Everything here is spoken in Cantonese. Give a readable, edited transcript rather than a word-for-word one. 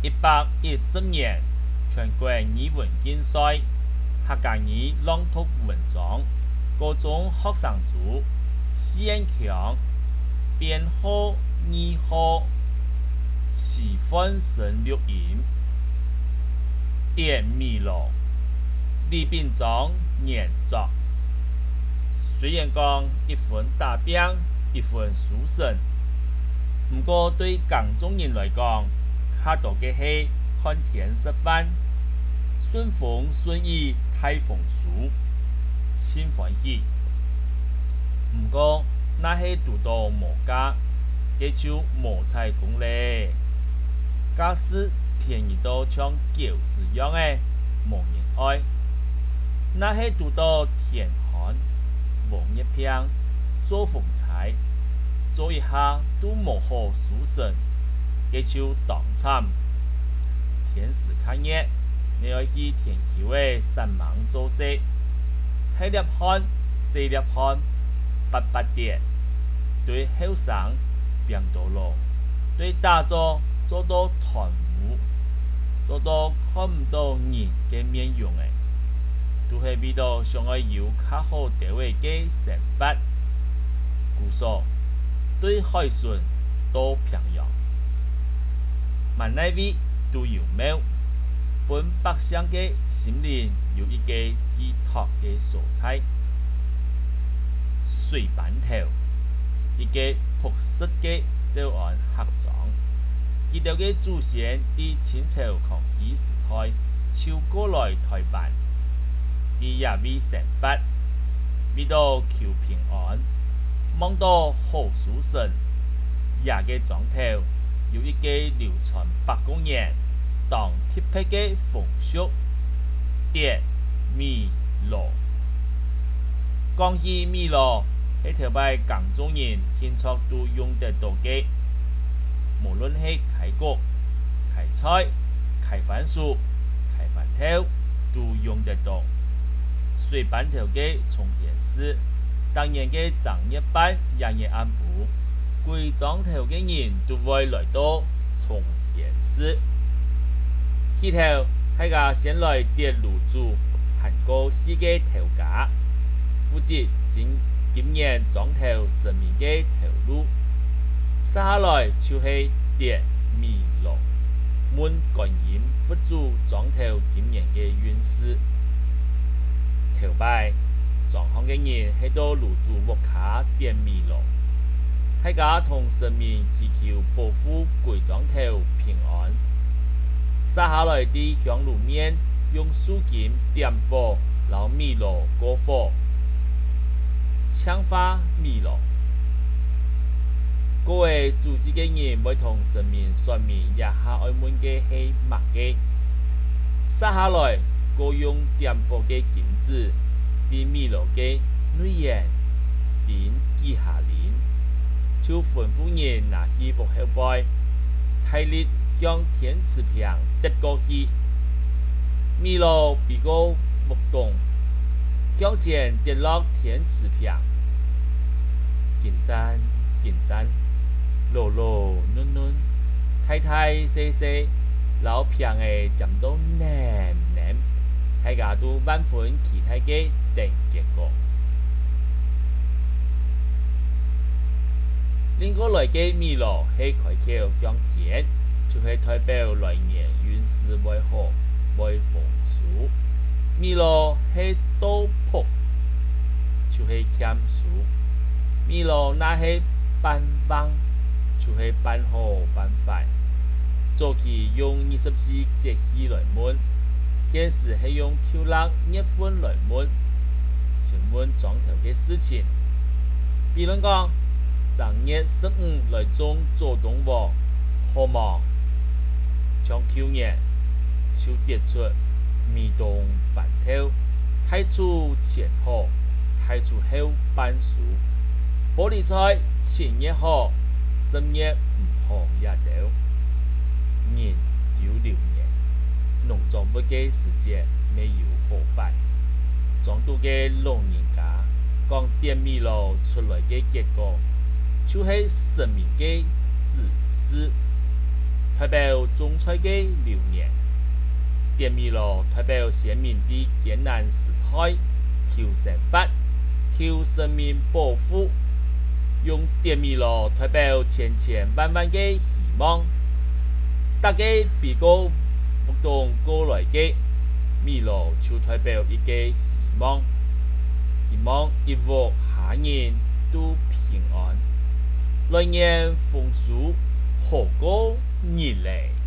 110年全国语文竞赛客家语朗读文章，高中学生组施彦强编号2号齐欢声录音，点米罗李秉章研作。虽然讲一份大饼一份书生，不过对江中人来讲，较多嘅係看天食飯，順風順意睇風書，真歡喜。不過那係讀到無家，嘅就無采功咧。假使便宜到像舊時樣嘅無人愛，那係讀到天寒。無一片做風采，做一下都無好書生，佢就當慘。天時較熱，你要去天橋嘅山芒做事，黑粒汗、細粒汗、白白啲，對後生變到咯，對大眾做到團糊，做到看唔到人嘅面容嘅。都係比到上愛有較好地位嘅想法，故所對海順都平庸，萬乃位都有冇，本百姓嘅心靈有一個寄託嘅所在。水板頭一個樸實嘅早安合裝，記得嘅祖先喺清朝康熙時代就過來台灣。伊也為成法，為到求平安，望到好書生，也嘅狀頭有一個流傳百公年，當特別嘅風俗，點米羅。講起米羅，係條擺江中人天初都用得到嘅，無論係開國、開菜、開飯書、開飯頭，都用得到。水板頭嘅從前事，當然嘅正一班也也按部，貴莊頭嘅人都會來到從前事。起頭係個先來跌入住韓國四個頭家，負責今年莊頭生命嘅頭路，下來就係跌米羅，滿觀音輔助莊頭今年嘅運勢。頭擺，狀況嘅人喺度入住屋卡點米羅，喺家同神明祈求保護貴莊頭平安。撒下來啲香爐面用素金點火，撈米羅過火，搶化米羅。各位組織嘅人會同神明說明一下愛滿嘅係乜嘅，撒下來。個用點火嘅金子，啲米羅嘅女人點記下鏈，就吩咐人拿去木後背，大力向天池坪跌過去。米羅被個木洞向前跌落天池坪，緊張，羅嫩嫩，太細細，老平嘅浸到黏。大家都萬分期待嘅定結果。另個來嘅米羅係開口向天，就係代表來年運勢會好，會豐收。米羅係倒撲，就係欠數。米羅那係辦旺，就係辦好辦壞。早期用24節氣來問。現時係用扣勒月份來問，詢問莊頭嘅事情。比如講，正月15來種做冬禾，好忙，像去年就跌出米冬飯頭，太初前好，太初後半熟。玻璃菜前月好，10月唔好也到，年有流年。農作物嘅時節沒有破壞，莊度嘅老人家講點米羅出來嘅結果，就係生命嘅自私。代表种菜嘅流年。电米罗代表先民的艰难时代求生法、求生命保护。用电米罗代表千千万万嘅希望。大家比个不动过来嘅米罗就代表一个希望，希望一屋下人都平安，来年丰收，好过日嚟。